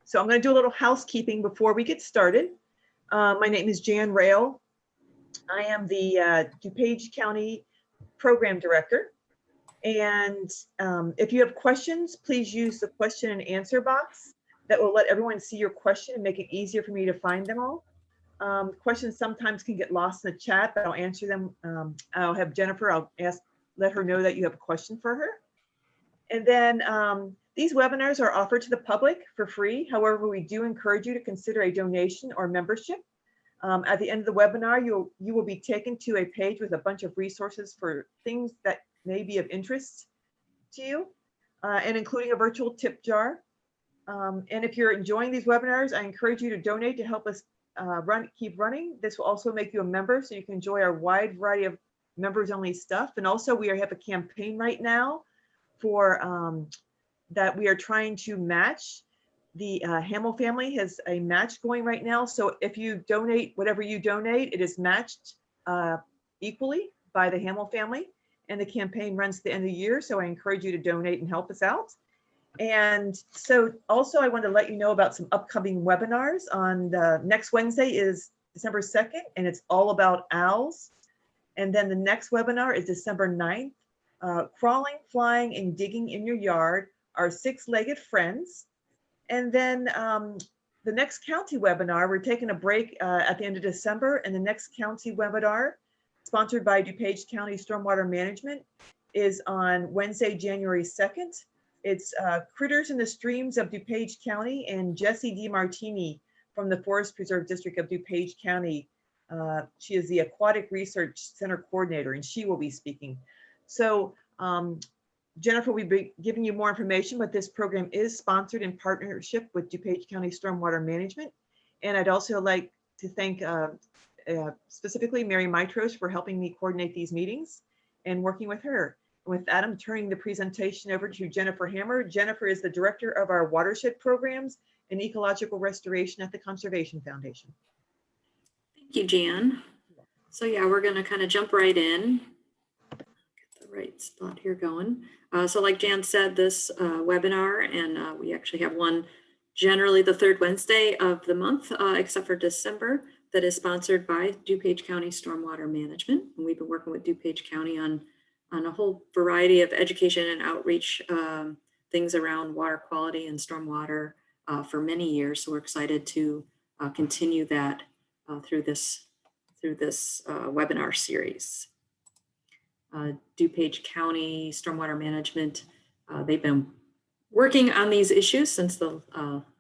So I'm going to do a little housekeeping before we get started. My name is Jan Rail. I am the DuPage County Program Director. And if you have questions, please use the question and answer box. That will let everyone see your question and make it easier for me to find them all. Questions sometimes can get lost in the chat, but I'll answer them. I'll have Jennifer, let her know that you have a question for her. And then these webinars are offered to the public for free. However, we do encourage you to consider a donation or membership. At the end of the webinar, you will be taken to a page with a bunch of resources for things that may be of interest to you, and including a virtual tip jar. And if you're enjoying these webinars, I encourage you to donate to help us keep running. This will also make you a member so you can enjoy our wide variety of members only stuff. And also we have a campaign right now for that we are trying to match. The Hamill family has a match going right now. So if you donate, whatever you donate, it is matched equally by the Hamill family. And the campaign runs to the end of the year. So I encourage you to donate and help us out. And so also I want to let you know about some upcoming webinars. On the next Wednesday is December 2nd, and it's all about owls. And then the next webinar is December 9th. Crawling, flying, and digging in your yard are six-legged friends. And then the next county webinar, we're taking a break at the end of December, and the next county webinar, sponsored by DuPage County Stormwater Management, is on Wednesday, January 2nd. It's Critters in the Streams of DuPage County, and Jessie DiMartini from the Forest Preserve District of DuPage County. She is the Aquatic Research Center Coordinator, and she will be speaking. So Jennifer will be giving you more information, but this program is sponsored in partnership with DuPage County Stormwater Management. And I'd also like to thank specifically Mary Mitros for helping me coordinate these meetings and working with her. With that, I'm turning the presentation over to Jennifer Hammer. Jennifer is the Director of our Watershed Programs and Ecological Restoration at the Conservation Foundation. Thank you, Jan. So yeah, we're going to kind of jump right in. Get the right spot here going. So like Jan said, this webinar, and we actually have one generally the third Wednesday of the month, except for December, that is sponsored by DuPage County Stormwater Management. And we've been working with DuPage County on a whole variety of education and outreach things around water quality and stormwater for many years. So we're excited to continue that through this webinar series. DuPage County Stormwater Management, they've been working on these issues since the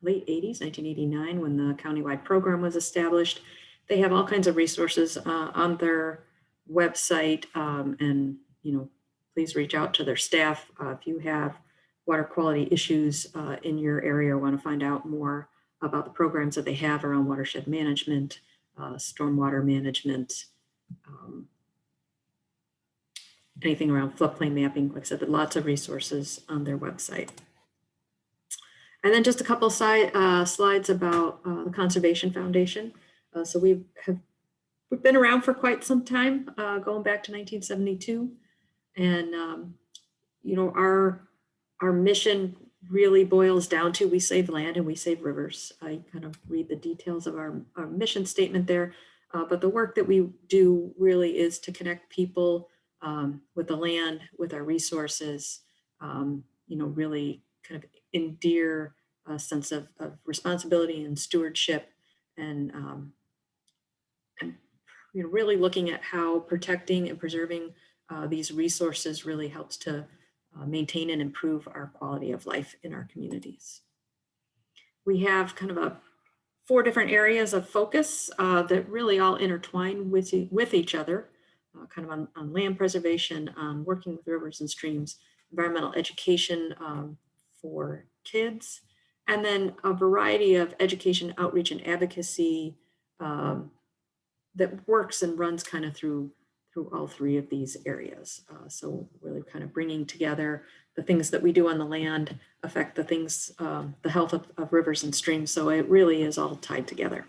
late 80s, 1989, when the countywide program was established. They have all kinds of resources on their website, and please reach out to their staff if you have water quality issues in your area or want to find out more about the programs that they have around watershed management, stormwater management, anything around floodplain mapping. Like I said, lots of resources on their website. And then just a couple slides about the Conservation Foundation. So we've been around for quite some time, going back to 1972. And, our mission really boils down to we save land and we save rivers. I kind of read the details of our mission statement there. But the work that we do really is to connect people with the land, with our resources, really kind of endear a sense of responsibility and stewardship, and really looking at how protecting and preserving these resources really helps to maintain and improve our quality of life in our communities. We have kind of 4 different areas of focus that really all intertwine with each other, kind of on land preservation, on working with rivers and streams, environmental education for kids, and then a variety of education, outreach, and advocacy that works and runs kind of through all 3 of these areas. So really kind of bringing together the things that we do on the land affect the things, the health of rivers and streams. So it really is all tied together.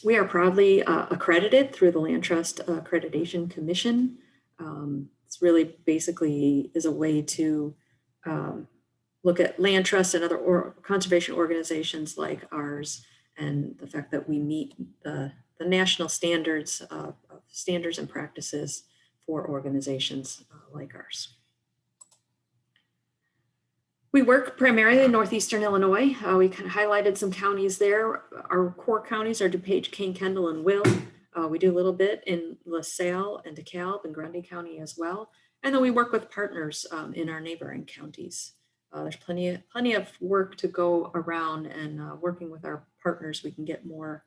We are proudly accredited through the Land Trust Accreditation Commission. It's really basically is a way to look at land trusts and other conservation organizations like ours, and the fact that we meet the national standards of standards and practices for organizations like ours. We work primarily in Northeastern Illinois. We kind of highlighted some counties there. Our core counties are DuPage, Kane, Kendall, and Will. We do a little bit in LaSalle and DeKalb and Grundy County as well. And then we work with partners in our neighboring counties. There's plenty of work to go around, and working with our partners, we can get more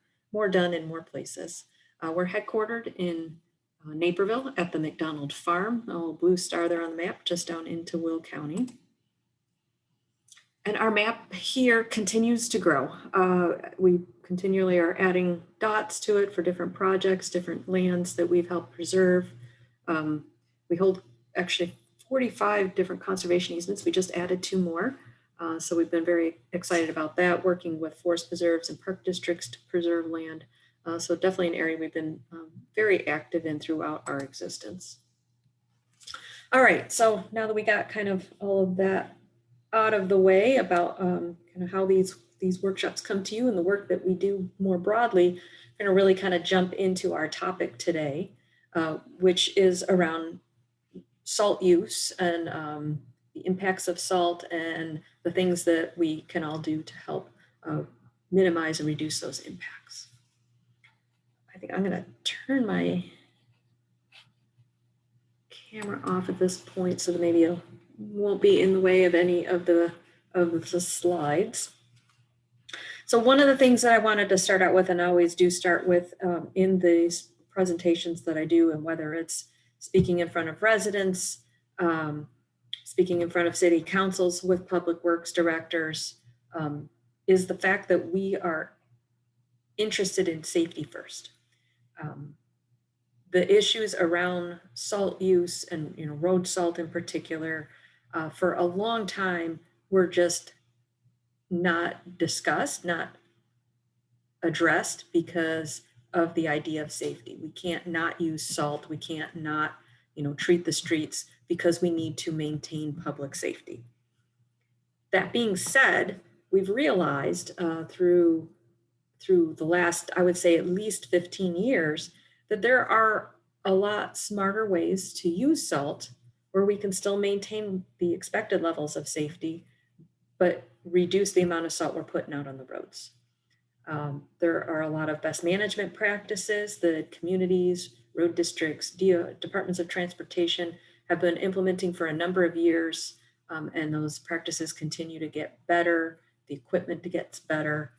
done in more places. We're headquartered in Naperville at the McDonald Farm, a little blue star there on the map, just down into Will County. And our map here continues to grow. We continually are adding dots to it for different projects, different lands that we've helped preserve. We hold actually 45 different conservation easements. We just added 2 more. So we've been very excited about that, working with forest preserves and park districts to preserve land. So definitely an area we've been very active in throughout our existence. All right, so now that we got kind of all of that out of the way about kind of how these workshops come to you and the work that we do more broadly, I'm going to really kind of jump into our topic today, which is around salt use and the impacts of salt and the things that we can all do to help minimize and reduce those impacts. I think I'm going to turn my camera off at this point so that maybe it won't be in the way of any of the slides. So one of the things that I wanted to start out with, and I always do start with in these presentations that I do, and whether it's speaking in front of residents, speaking in front of city councils with public works directors, is the fact that we are interested in safety first. The issues around salt use and road salt in particular, for a long time were just not discussed, not addressed because of the idea of safety. We can't not use salt. We can't not treat the streets because we need to maintain public safety. That being said, we've realized through the last, I would say at least 15 years, that there are a lot smarter ways to use salt where we can still maintain the expected levels of safety, but reduce the amount of salt we're putting out on the roads. There are a lot of best management practices that communities, road districts, departments of transportation have been implementing for a number of years, and those practices continue to get better, the equipment gets better,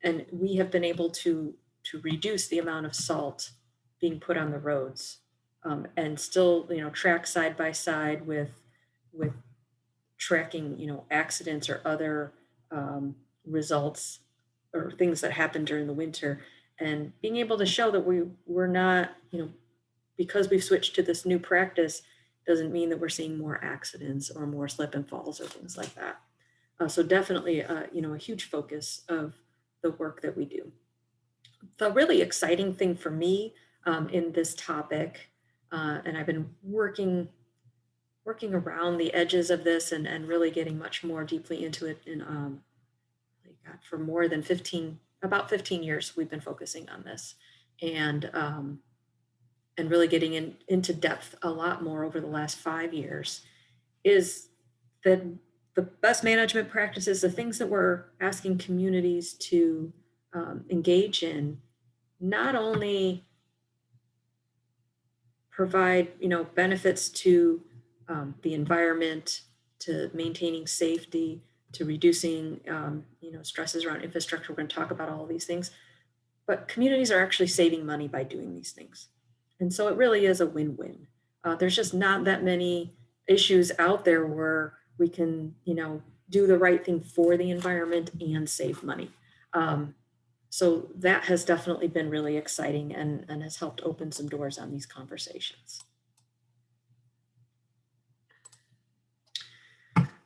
and we have been able to reduce the amount of salt being put on the roads, and still track side by side with tracking accidents or other results or things that happen during the winter, and being able to show that we're not because we've switched to this new practice doesn't mean that we're seeing more accidents or more slip and falls or things like that. So definitely a huge focus of the work that we do. The really exciting thing for me in this topic, and I've been working around the edges of this and really getting much more deeply into it for more than about 15 years, we've been focusing on this and really getting into depth a lot more over the last 5 years, is that the best management practices, the things that we're asking communities to engage in, not only provide benefits to the environment, to maintaining safety, to reducing stresses around infrastructure. We're going to talk about all of these things, but communities are actually saving money by doing these things. And so it really is a win-win. There's just not that many issues out there where we can do the right thing for the environment and save money. So that has definitely been really exciting and has helped open some doors on these conversations.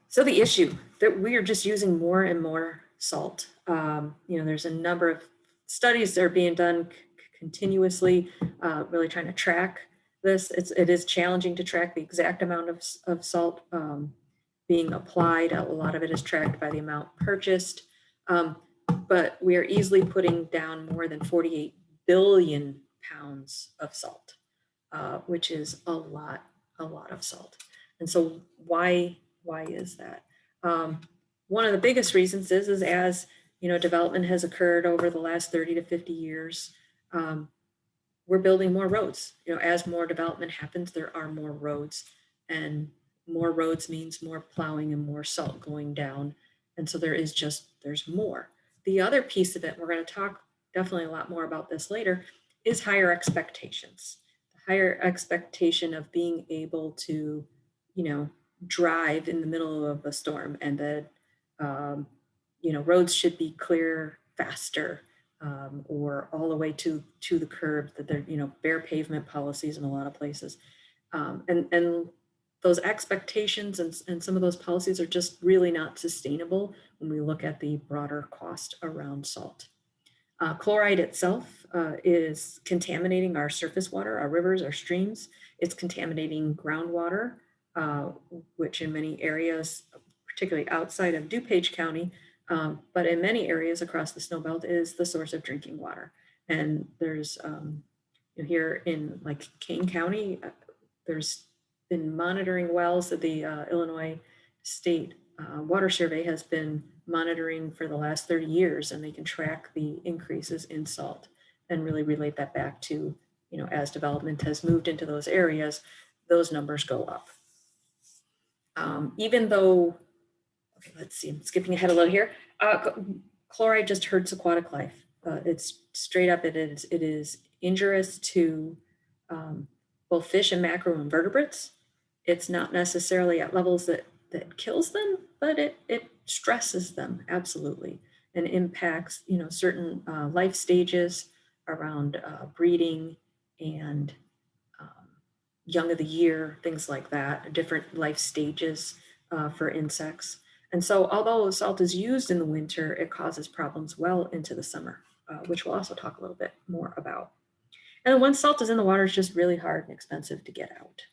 So the issue that we are just using more and more salt. There's a number of studies that are being done continuously, really trying to track this. It is challenging to track the exact amount of salt being applied. A lot of it is tracked by the amount purchased. But we are easily putting down more than 48 billion pounds of salt, which is a lot of salt. And so why is that? One of the biggest reasons is as development has occurred over the last 30 to 50 years, we're building more roads. As more development happens, there are more roads, and more roads means more plowing and more salt going down. And so there's more. The other piece of it, we're going to talk definitely a lot more about this later, is higher expectations. The higher expectation of being able to, drive in the middle of a storm, and that, roads should be clear faster, or all the way to the curb, that they're, bare pavement policies in a lot of places. And those expectations and some of those policies are just really not sustainable when we look at the broader cost around salt. Chloride itself is contaminating our surface water, our rivers, our streams. It's contaminating groundwater, which in many areas, particularly outside of DuPage County, but in many areas across the snowbelt, is the source of drinking water. And there's here in like Kane County, there's been monitoring wells that the Illinois State Water Survey has been monitoring for the last 30 years, and they can track the increases in salt and really relate that back to, as development has moved into those areas, those numbers go up. Even though, okay, let's see, I'm skipping ahead a little here. Chloride just hurts aquatic life. It's straight up, it is injurious to both fish and macroinvertebrates. It's not necessarily at levels that kills them, but it stresses them absolutely, and impacts certain life stages around breeding and young of the year, things like that, different life stages for insects. And so although salt is used in the winter, it causes problems well into the summer, which we'll also talk a little bit more about. And once salt is in the water, it's just really hard and expensive to get out.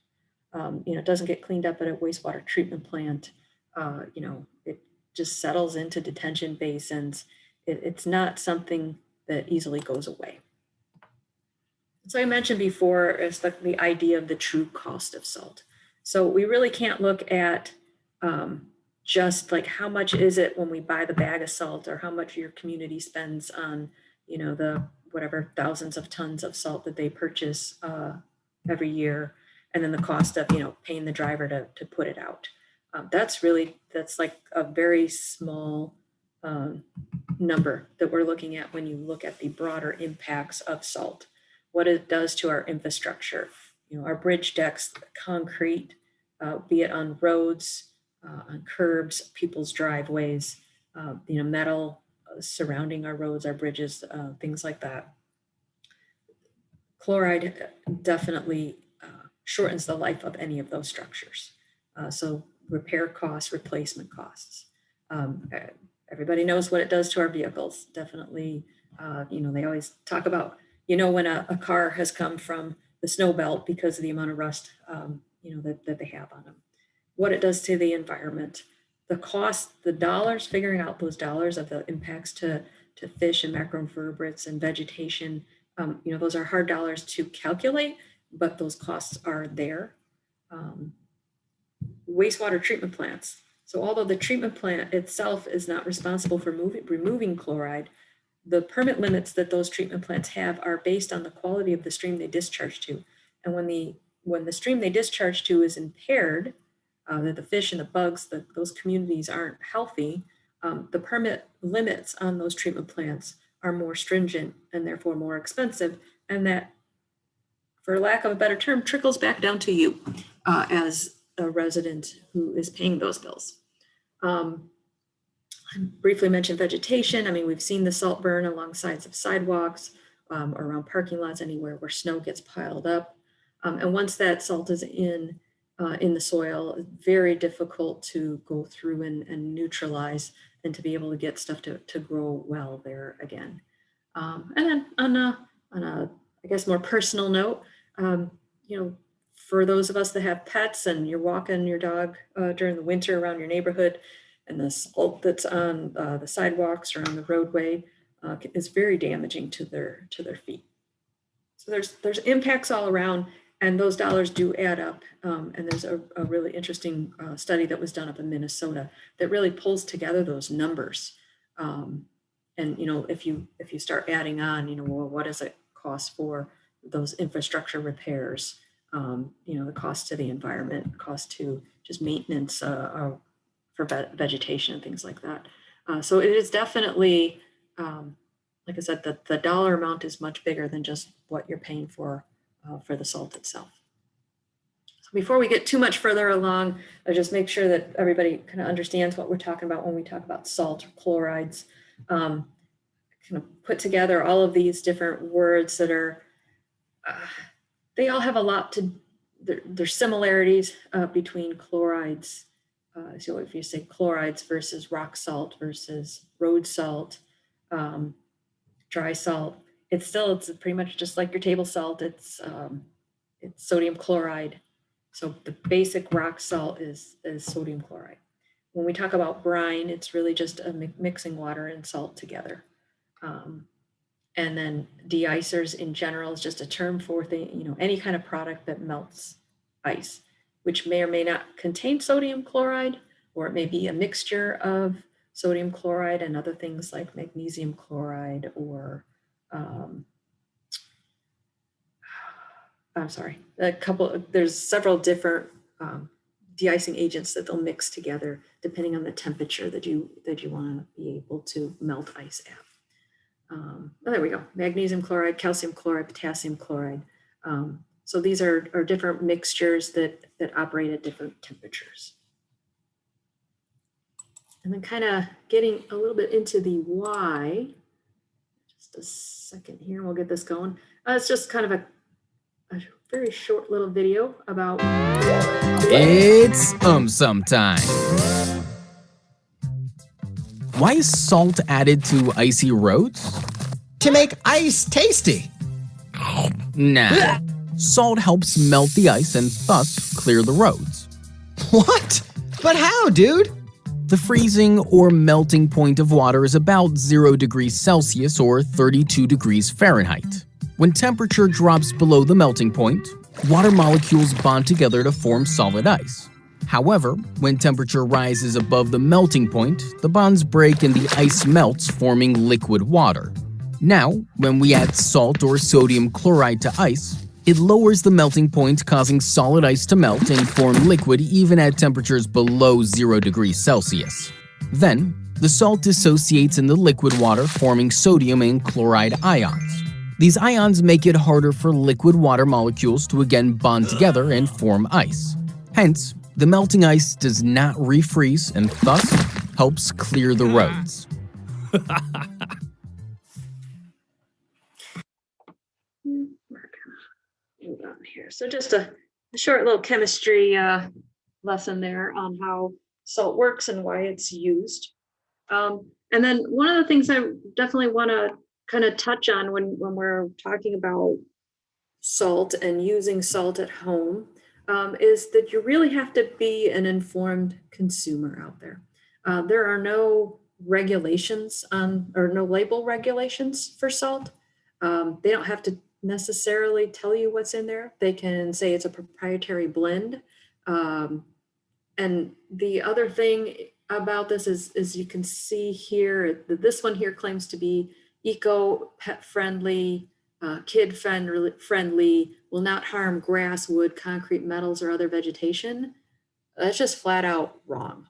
It doesn't get cleaned up at a wastewater treatment plant. It just settles into detention basins. It's not something that easily goes away. So I mentioned before, it's like the idea of the true cost of salt. So we really can't look at just like how much is it when we buy the bag of salt, or how much your community spends on, the whatever thousands of tons of salt that they purchase every year, and then the cost of paying the driver to put it out. That's like a very small number that we're looking at when you look at the broader impacts of salt, what it does to our infrastructure, our bridge decks, concrete, be it on roads, on curbs, people's driveways, metal surrounding our roads, our bridges, things like that. Chloride definitely shortens the life of any of those structures. So repair costs, replacement costs. Everybody knows what it does to our vehicles. Definitely, they always talk about, when a car has come from the snow belt because of the amount of rust, that they have on them. What it does to the environment, the cost, the dollars, figuring out those dollars of the impacts to fish and macroinvertebrates and vegetation. Those are hard dollars to calculate, but those costs are there. Wastewater treatment plants. So although the treatment plant itself is not responsible for removing chloride, the permit limits that those treatment plants have are based on the quality of the stream they discharge to. And when the stream they discharge to is impaired, that the fish and the bugs, those communities aren't healthy, the permit limits on those treatment plants are more stringent and therefore more expensive. And that, for lack of a better term, trickles back down to you as a resident who is paying those bills. I briefly mentioned vegetation. I mean, we've seen the salt burn along sides of sidewalks, around parking lots, anywhere where snow gets piled up. And once that salt is in the soil, it's very difficult to go through and neutralize, and to be able to get stuff to grow well there again. And then on a I guess more personal note, For those of us that have pets and you're walking your dog during the winter around your neighborhood, and the salt that's on the sidewalks or on the roadway is very damaging to their feet. So there's impacts all around, and those dollars do add up. And there's a really interesting study that was done up in Minnesota that really pulls together those numbers. And if you start adding on, well, what does it cost for those infrastructure repairs? The cost to the environment, cost to just maintenance for vegetation and things like that. So it is definitely, like I said, the dollar amount is much bigger than just what you're paying for the salt itself. So before we get too much further along, I just make sure that everybody kind of understands what we're talking about when we talk about salt or chlorides. Kind of put together all of these different words that are, they all have a lot to, there's similarities between chlorides. So if you say chlorides versus rock salt versus road salt, dry salt, it's pretty much just like your table salt. It's sodium chloride. So the basic rock salt is sodium chloride. When we talk about brine, it's really just mixing water and salt together. And then de-icers in general is just a term for any kind of product that melts ice, which may or may not contain sodium chloride, or it may be a mixture of sodium chloride and other things like magnesium chloride or there's several different de-icing agents that they'll mix together depending on the temperature that you want to be able to melt ice at. There we go. Magnesium chloride, calcium chloride, potassium chloride. So these are different mixtures that operate at different temperatures. And then kind of getting a little bit into the why. Just a second here, we'll get this going. It's just kind of a very short little video about. It's sometime. Why is salt added to icy roads? To make ice tasty. Nah. Salt helps melt the ice and thus clear the roads. What? But how, dude? The freezing or melting point of water is about 0 degrees Celsius or 32 degrees Fahrenheit. When temperature drops below the melting point, water molecules bond together to form solid ice. However, when temperature rises above the melting point, the bonds break and the ice melts, forming liquid water. Now, when we add salt or sodium chloride to ice, it lowers the melting point, causing solid ice to melt and form liquid even at temperatures below 0 degrees Celsius. Then, the salt dissociates in the liquid water, forming sodium and chloride ions. These ions make it harder for liquid water molecules to again bond together and form ice. Hence, the melting ice does not refreeze and thus helps clear the roads. Hold on here. So just a short little chemistry lesson there on how salt works and why it's used. And then one of the things I definitely want to kind of touch on when we're talking about salt and using salt at home is that you really have to be an informed consumer out there. There are no regulations or no label regulations for salt. They don't have to necessarily tell you what's in there. They can say it's a proprietary blend. And the other thing about this is you can see here, this one here claims to be eco, pet friendly, kid friendly, will not harm grass, wood, concrete, metals, or other vegetation. That's just flat out wrong.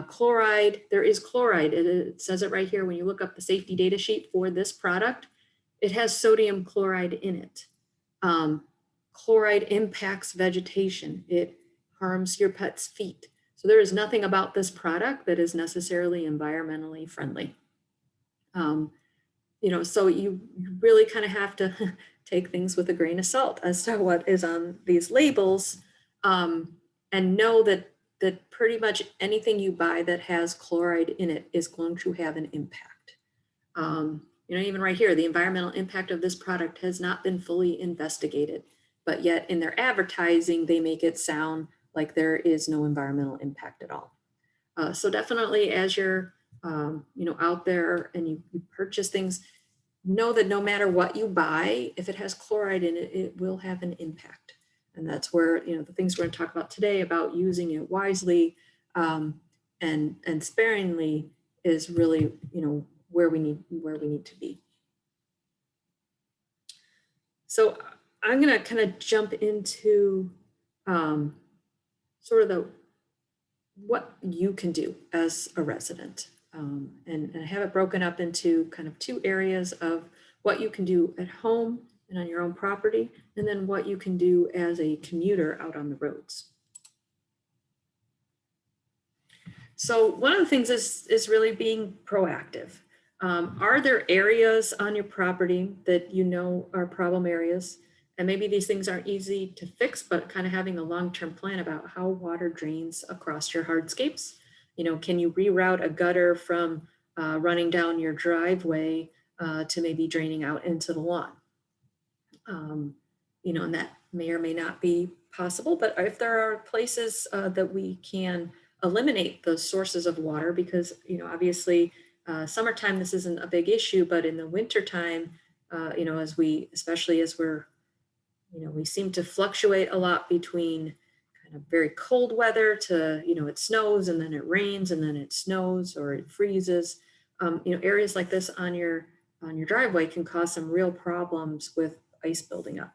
Chloride, there is chloride. It says it right here when you look up the safety data sheet for this product. It has sodium chloride in it. Chloride impacts vegetation. It harms your pet's feet. So there is nothing about this product that is necessarily environmentally friendly. So you really kind of have to take things with a grain of salt as to what is on these labels, and know that pretty much anything you buy that has chloride in it is going to have an impact. Even right here, the environmental impact of this product has not been fully investigated. but yet in their advertising, they make it sound like there is no environmental impact at all. So definitely as you're out there and you purchase things, know that no matter what you buy, if it has chloride in it, it will have an impact. And that's where, the things we're going to talk about today about using it wisely and sparingly is really, where we need to be. So I'm going to kind of jump into sort of what you can do as a resident. And I have it broken up into kind of two areas of what you can do at home and on your own property, and then what you can do as a commuter out on the roads. So one of the things is really being proactive. Are there areas on your property that you know are problem areas? And maybe these things aren't easy to fix, but kind of having a long-term plan about how water drains across your hardscapes. Can you reroute a gutter from running down your driveway to maybe draining out into the lawn? And that may or may not be possible, but if there are places that we can eliminate those sources of water, because, obviously summertime, this isn't a big issue, but in the wintertime, especially as we're, we seem to fluctuate a lot between kind of very cold weather to, it snows and then it rains and then it snows or it freezes. Areas like this on your driveway can cause some real problems with ice building up.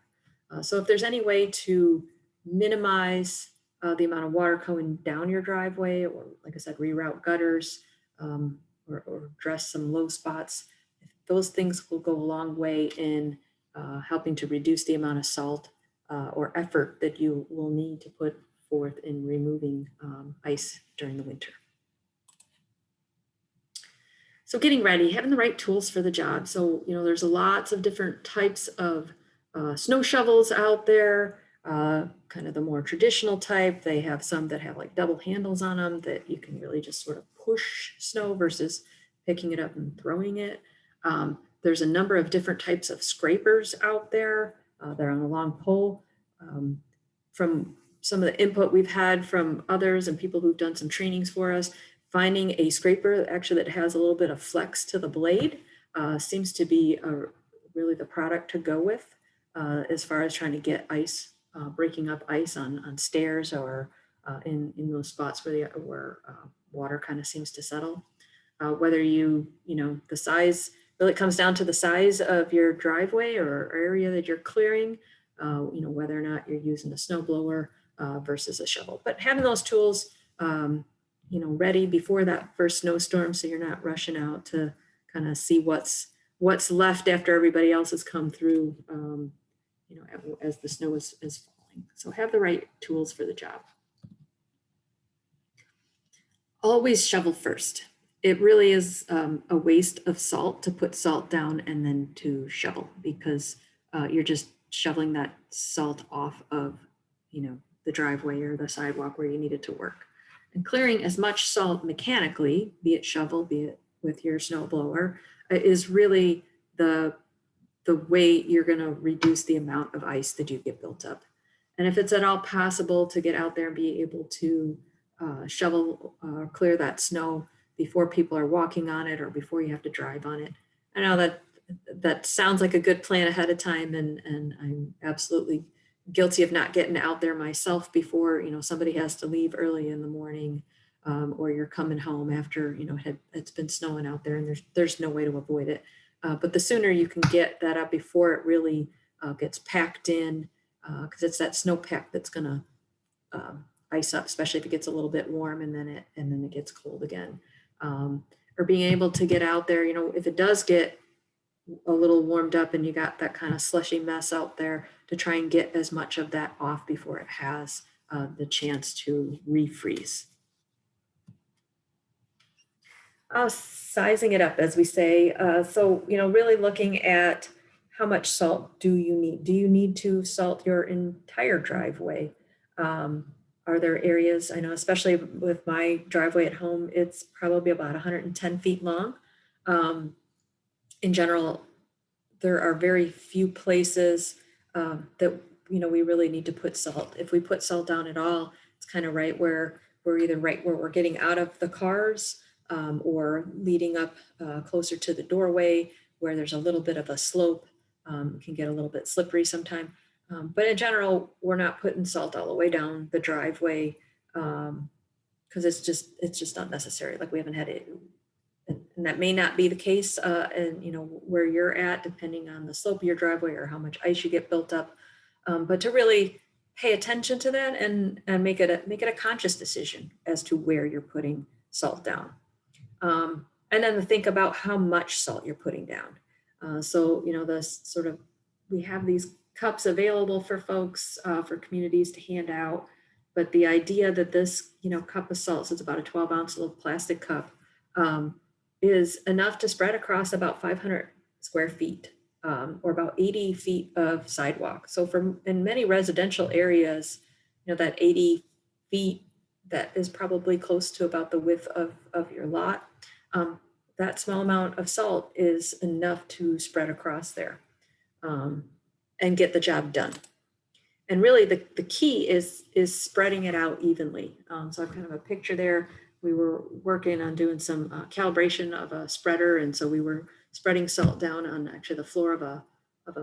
So if there's any way to minimize the amount of water going down your driveway, or like I said, reroute gutters or address some low spots, those things will go a long way in helping to reduce the amount of salt or effort that you will need to put forth in removing ice during the winter. So getting ready, having the right tools for the job. So, there's lots of different types of snow shovels out there, kind of the more traditional type. They have some that have like double handles on them that you can really just sort of push snow versus picking it up and throwing it. There's a number of different types of scrapers out there. They're on a long pole. From some of the input we've had from others and people who've done some trainings for us, finding a scraper actually that has a little bit of flex to the blade seems to be really the product to go with as far as trying to get ice, breaking up ice on stairs or in those spots where water kind of seems to settle. Whether the size, really comes down to the size of your driveway or area that you're clearing, whether or not you're using a snow blower versus a shovel. But having those tools, ready before that first snowstorm, so you're not rushing out to kind of see what's left after everybody else has come through, as the snow is falling. So have the right tools for the job. Always shovel first. It really is a waste of salt to put salt down and then to shovel, because you're just shoveling that salt off of, the driveway or the sidewalk where you need it to work. And clearing as much salt mechanically, be it shovel, be it with your snow blower, is really the way you're going to reduce the amount of ice that you get built up. And if it's at all possible to get out there and be able to shovel or clear that snow before people are walking on it or before you have to drive on it. I know that sounds like a good plan ahead of time, and I'm absolutely guilty of not getting out there myself before somebody has to leave early in the morning, or you're coming home after it's been snowing out there and there's no way to avoid it. But the sooner you can get that up before it really gets packed in, because it's that snowpack that's going to ice up, especially if it gets a little bit warm and then it gets cold again. Or being able to get out there, if it does get a little warmed up and you got that kind of slushy mess out there, to try and get as much of that off before it has the chance to refreeze. Sizing it up, as we say. So, really looking at how much salt do you need? Do you need to salt your entire driveway? Are there areas, I know especially with my driveway at home, it's probably about 110 feet long. In general, there are very few places that we really need to put salt. If we put salt down at all, it's kind of right where we're either right where we're getting out of the cars or leading up closer to the doorway where there's a little bit of a slope. It can get a little bit slippery sometime. But in general, we're not putting salt all the way down the driveway because it's just not necessary. Like we haven't had it. And that may not be the case and where you're at, depending on the slope of your driveway or how much ice you get built up. But to really pay attention to that and make it a conscious decision as to where you're putting salt down. And then to think about how much salt you're putting down. So the sort of, we have these cups available for folks, for communities to hand out. But the idea that this, cup of salt, so it's about a 12-ounce little plastic cup, is enough to spread across about 500 square feet or about 80 feet of sidewalk. So in many residential areas, that 80 feet, that is probably close to about the width of your lot. That small amount of salt is enough to spread across there and get the job done. And really the key is spreading it out evenly. So I've kind of a picture there. We were working on doing some calibration of a spreader. And so we were spreading salt down on actually the floor of a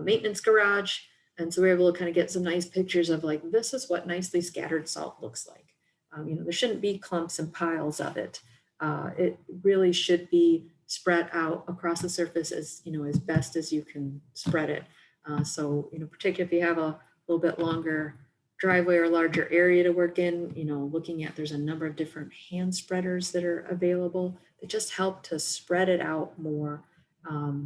maintenance garage. And so we were able to kind of get some nice pictures of like, this is what nicely scattered salt looks like. There shouldn't be clumps and piles of it. It really should be spread out across the surface as best as you can spread it. So particularly if you have a little bit longer driveway or larger area to work in, looking at, there's a number of different hand spreaders that are available that just help to spread it out more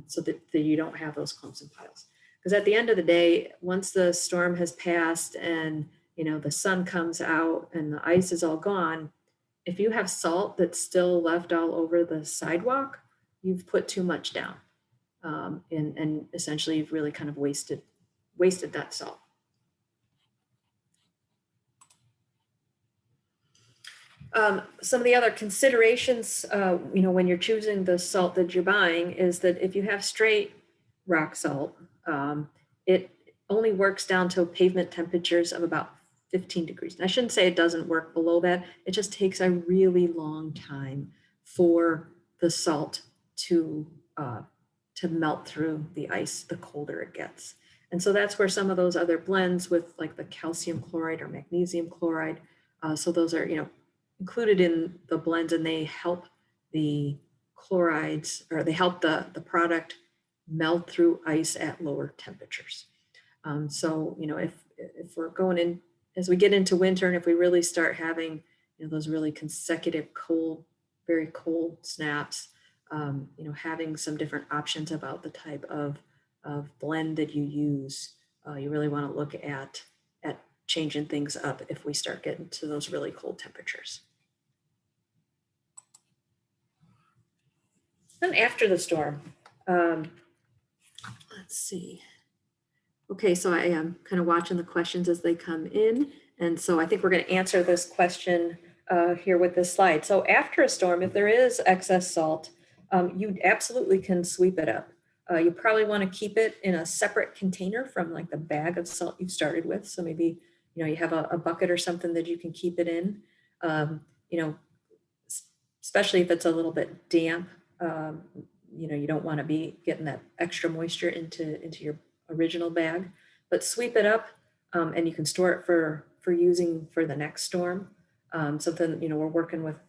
so that you don't have those clumps and piles. Because at the end of the day, once the storm has passed and the sun comes out and the ice is all gone, if you have salt that's still left all over the sidewalk, you've put too much down. And essentially you've really kind of wasted that salt. Some of the other considerations, when you're choosing the salt that you're buying is that if you have straight rock salt, it only works down to pavement temperatures of about 15 degrees. And I shouldn't say it doesn't work below that. It just takes a really long time for the salt to melt through the ice, the colder it gets. And so that's where some of those other blends with like the calcium chloride or magnesium chloride, so those are, included in the blends, and they help the chlorides, or they help the product melt through ice at lower temperatures. So, if we're going in, as we get into winter, and if we really start having, those really consecutive cold, very cold snaps, having some different options about the type of blend that you use, you really want to look at changing things up if we start getting to those really cold temperatures. Then after the storm, let's see. Okay, so I am kind of watching the questions as they come in. And so I think we're going to answer this question here with this slide. So after a storm, if there is excess salt, you absolutely can sweep it up. You probably want to keep it in a separate container from like the bag of salt you started with. So maybe, you have a bucket or something that you can keep it in, especially if it's a little bit damp. You don't want to be getting that extra moisture into your original bag, but sweep it up and you can store it for using for the next storm. Something, we're working with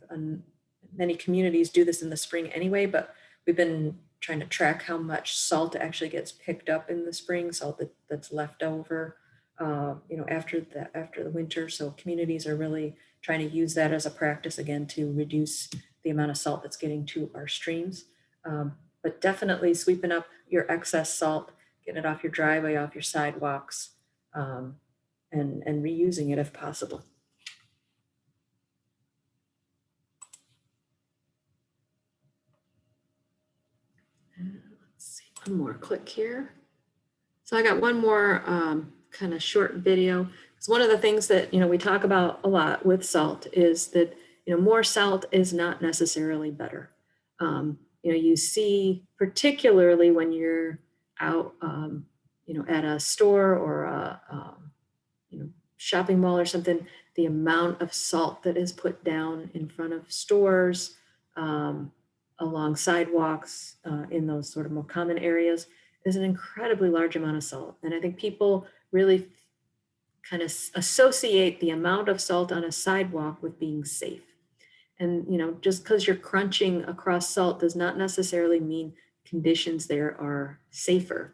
many communities do this in the spring anyway, but we've been trying to track how much salt actually gets picked up in the spring, salt that's left over, after the winter. So communities are really trying to use that as a practice again to reduce the amount of salt that's getting to our streams. But definitely sweeping up your excess salt, getting it off your driveway, off your sidewalks, and reusing it if possible. Let's see, one more click here. So I got one more kind of short video. It's one of the things that, we talk about a lot with salt is that, more salt is not necessarily better. You see, particularly when you're out, at a store or shopping mall or something, the amount of salt that is put down in front of stores, along sidewalks, in those sort of more common areas is an incredibly large amount of salt. And I think people really kind of associate the amount of salt on a sidewalk with being safe. And, just because you're crunching across salt does not necessarily mean conditions there are safer.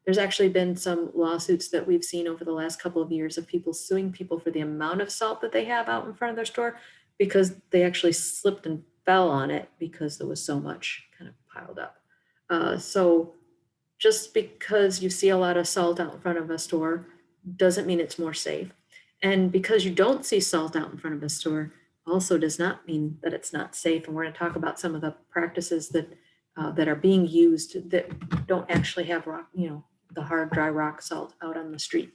There's actually been some lawsuits that we've seen over the last couple of years of people suing people for the amount of salt that they have out in front of their store because they actually slipped and fell on it because there was so much kind of piled up. So just because you see a lot of salt out in front of a store doesn't mean it's more safe. And because you don't see salt out in front of a store also does not mean that it's not safe. And we're going to talk about some of the practices that that are being used that don't actually have rock, the hard, dry rock salt out on the street.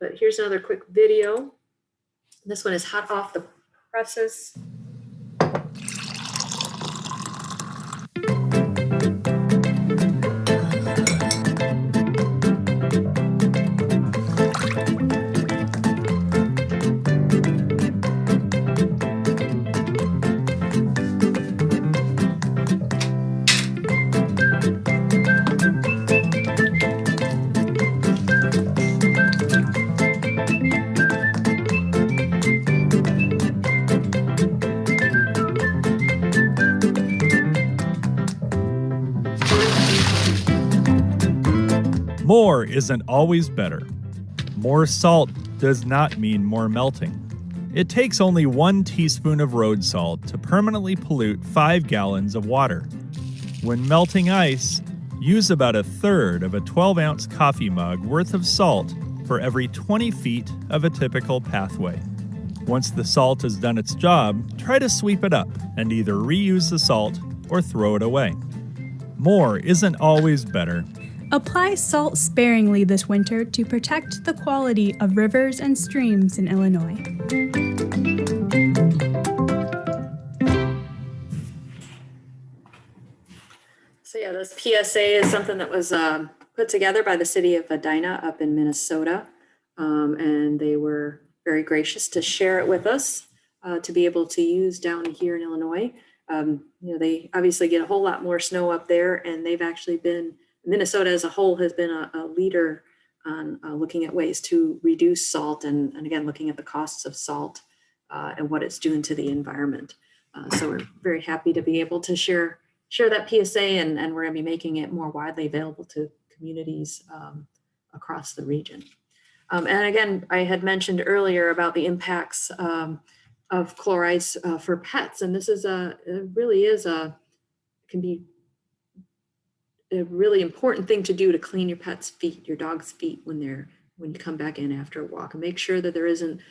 But here's another quick video. This one is hot off the presses. More isn't always better. More salt does not mean more melting. It takes only 1 teaspoon of road salt to permanently pollute 5 gallons of water. When melting ice, use about 1/3 of a 12-ounce coffee mug worth of salt for every 20 feet of a typical pathway. Once the salt has done its job, try to sweep it up and either reuse the salt or throw it away. More isn't always better. Apply salt sparingly this winter to protect the quality of rivers and streams in Illinois. So yeah, this PSA is something that was put together by the city of Edina up in Minnesota. And they were very gracious to share it with us to be able to use down here in Illinois. They obviously get a whole lot more snow up there, and they've actually been, Minnesota as a whole has been a leader on looking at ways to reduce salt and again, looking at the costs of salt and what it's doing to the environment. So we're very happy to be able to share that PSA, and we're going to be making it more widely available to communities across the region. And again, I had mentioned earlier about the impacts of chlorides for pets, and this is can be a really important thing to do to clean your pet's feet, your dog's feet, when you come back in after a walk, and make sure that there isn't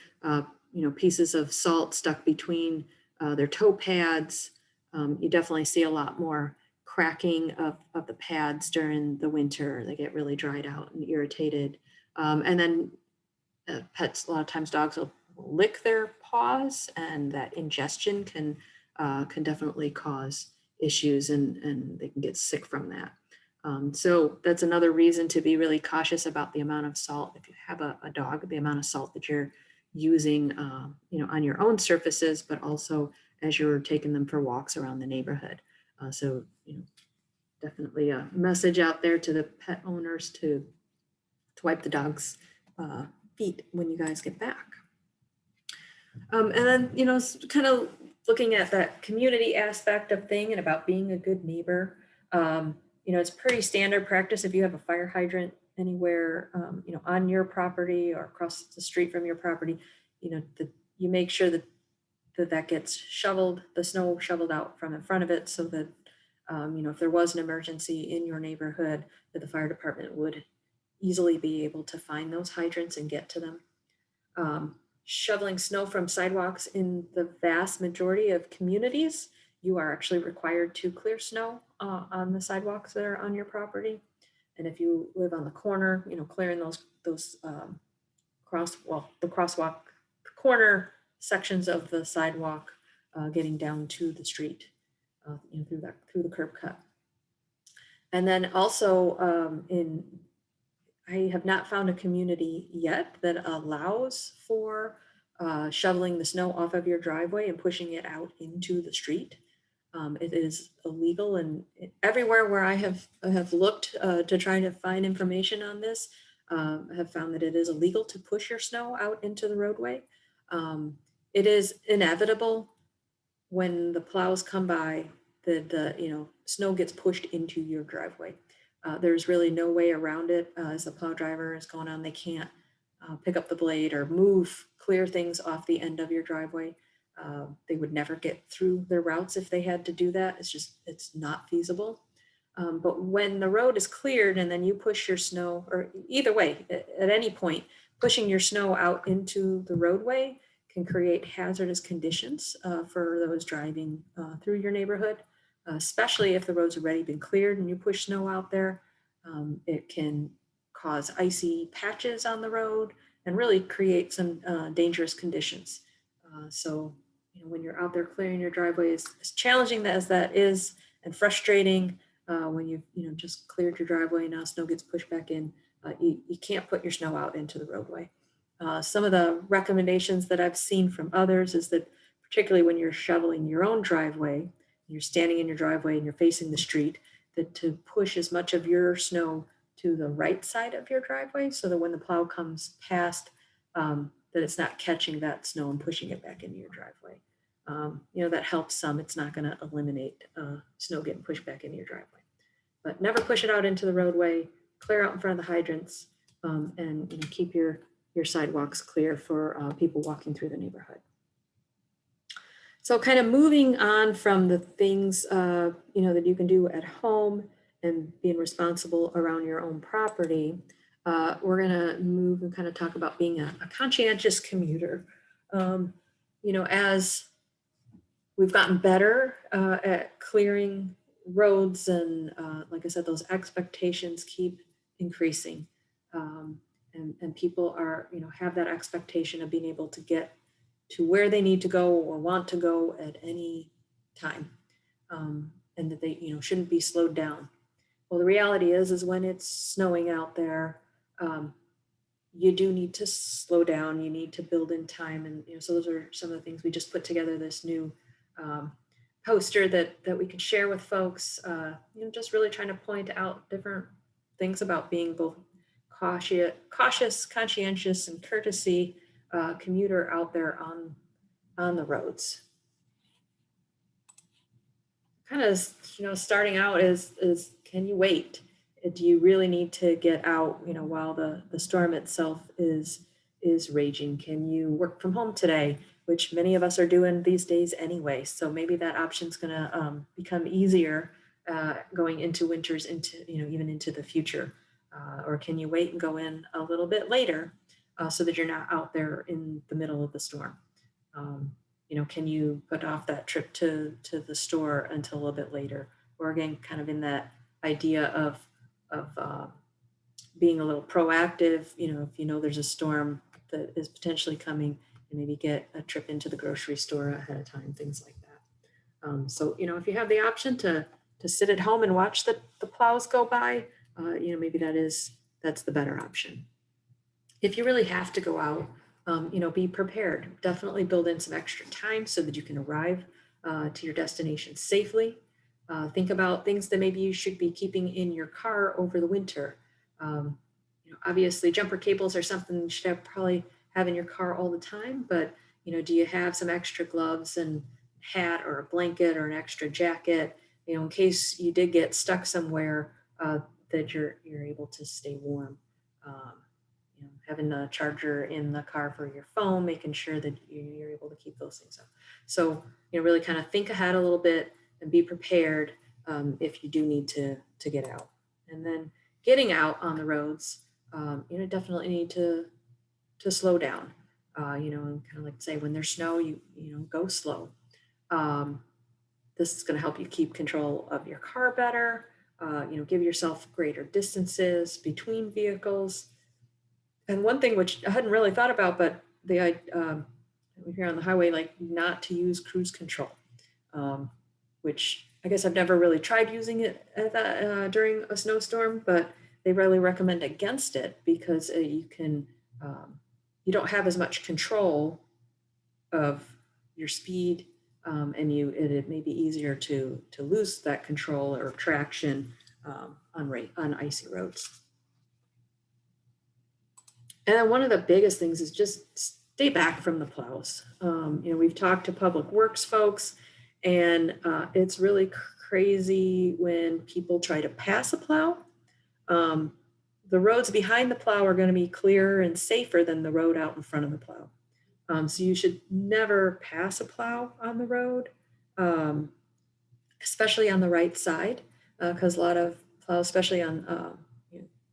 pieces of salt stuck between their toe pads. You definitely see a lot more cracking of the pads during the winter. They get really dried out and irritated. And then pets, a lot of times dogs will lick their paws, and that ingestion can definitely cause issues, and they can get sick from that. So that's another reason to be really cautious about the amount of salt. If you have a dog, the amount of salt that you're using, on your own surfaces, but also as you're taking them for walks around the neighborhood. So definitely a message out there to the pet owners to wipe the dog's feet when you guys get back. And then, kind of looking at that community aspect of thing and about being a good neighbor. It's pretty standard practice if you have a fire hydrant anywhere, on your property or across the street from your property, you make sure that gets shoveled, the snow shoveled out from in front of it, so that, if there was an emergency in your neighborhood, that the fire department would easily be able to find those hydrants and get to them. Shoveling snow from sidewalks in the vast majority of communities, you are actually required to clear snow on the sidewalks that are on your property. And if you live on the corner, clearing the crosswalk corner sections of the sidewalk, getting down to the street, through the curb cut. And then also I have not found a community yet that allows for shoveling the snow off of your driveway and pushing it out into the street. It is illegal, and everywhere where I have looked to try to find information on this, have found that it is illegal to push your snow out into the roadway. It is inevitable when the plows come by that the snow gets pushed into your driveway. There's really no way around it. As the plow driver is going on, they can't pick up the blade or clear things off the end of your driveway. They would never get through their routes if they had to do that. It's not feasible. But when the road is cleared and then you push your snow, or either way, at any point, pushing your snow out into the roadway can create hazardous conditions for those driving through your neighborhood, especially if the road's already been cleared and you push snow out there. It can cause icy patches on the road and really create some dangerous conditions. So when you're out there clearing your driveway, as challenging as that is and frustrating, when you've just cleared your driveway and now snow gets pushed back in, you can't put your snow out into the roadway. Some of the recommendations that I've seen from others is that particularly when you're shoveling your own driveway, you're standing in your driveway and you're facing the street, that to push as much of your snow to the right side of your driveway so that when the plow comes past, that it's not catching that snow and pushing it back into your driveway. That helps some. It's not going to eliminate snow getting pushed back into your driveway. But never push it out into the roadway, clear out in front of the hydrants, and keep your sidewalks clear for people walking through the neighborhood. So kind of moving on from the things that you can do at home and being responsible around your own property, we're going to move and kind of talk about being a conscientious commuter. As we've gotten better at clearing roads and like I said, those expectations keep increasing. And people are, have that expectation of being able to get to where they need to go or want to go at any time. And that they, shouldn't be slowed down. Well, the reality is when it's snowing out there, you do need to slow down. You need to build in time. And, so those are some of the things we just put together this new poster that we could share with folks, just really trying to point out different things about being both cautious, conscientious, and courtesy commuter out there on the roads. Kind of, starting out is can you wait? Do you really need to get out, while the storm itself is raging? Can you work from home today, which many of us are doing these days anyway? So maybe that option's going to become easier going into winters, even into the future. Or can you wait and go in a little bit later so that you're not out there in the middle of the storm? Can you put off that trip to the store until a little bit later? Or again, kind of in that idea of being a little proactive, if there's a storm that is potentially coming, and maybe get a trip into the grocery store ahead of time, things like that. So, if you have the option to sit at home and watch the plows go by, maybe that's the better option. If you really have to go out, be prepared. Definitely build in some extra time so that you can arrive to your destination safely. Think about things that maybe you should be keeping in your car over the winter. Obviously jumper cables are something you should probably have in your car all the time, but do you have some extra gloves and hat or a blanket or an extra jacket, in case you did get stuck somewhere, that you're able to stay warm. Having a charger in the car for your phone, making sure that you're able to keep those things up. So, really kind of think ahead a little bit and be prepared if you do need to get out. And then getting out on the roads, definitely need to slow down. And kind of like say when there's snow, you go slow. This is going to help you keep control of your car better. Give yourself greater distances between vehicles. And one thing which I hadn't really thought about, but here on the highway, like not to use cruise control, which I guess I've never really tried using it during a snowstorm, but they really recommend against it because you don't have as much control of your speed, and it may be easier to lose that control or traction on icy roads. And then one of the biggest things is just stay back from the plows. We've talked to public works folks, and it's really crazy when people try to pass a plow. The roads behind the plow are going to be clearer and safer than the road out in front of the plow. So you should never pass a plow on the road, especially on the right side, because a lot of plows, especially on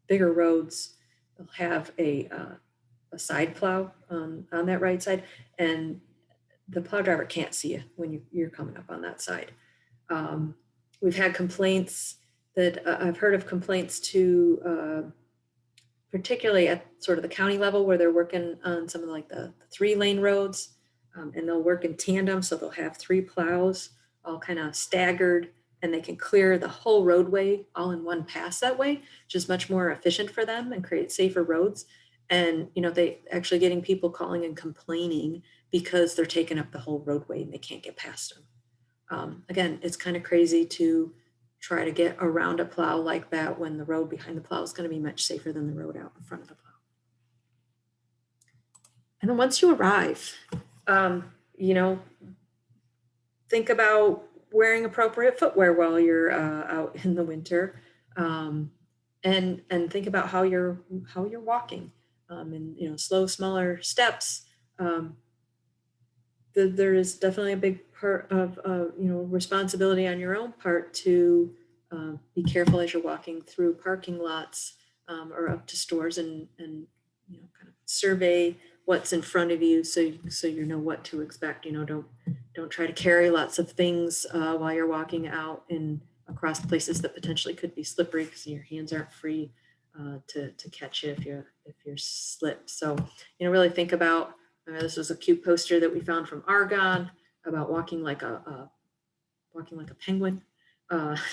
bigger roads, they'll have a side plow on that right side, and the plow driver can't see you when you're coming up on that side. We've had complaints that I've heard of complaints to particularly at sort of the county level where they're working on some of like the 3-lane roads, and they'll work in tandem. So they'll have 3 plows all kind of staggered, and they can clear the whole roadway all in one pass that way, which is much more efficient for them and create safer roads. And, they actually getting people calling and complaining because they're taking up the whole roadway and they can't get past them. Again, it's kind of crazy to try to get around a plow like that when the road behind the plow is going to be much safer than the road out in front of the plow. And then once you arrive, think about wearing appropriate footwear while you're out in the winter, and think about how you're walking, and slow, smaller steps. There is definitely a big part of responsibility on your own part to be careful as you're walking through parking lots or up to stores, and kind of survey what's in front of you so you know what to expect. Don't try to carry lots of things while you're walking out and across places that potentially could be slippery because your hands aren't free to catch you if you're slipped. So really think about. This was a cute poster that we found from Argonne about walking like a penguin.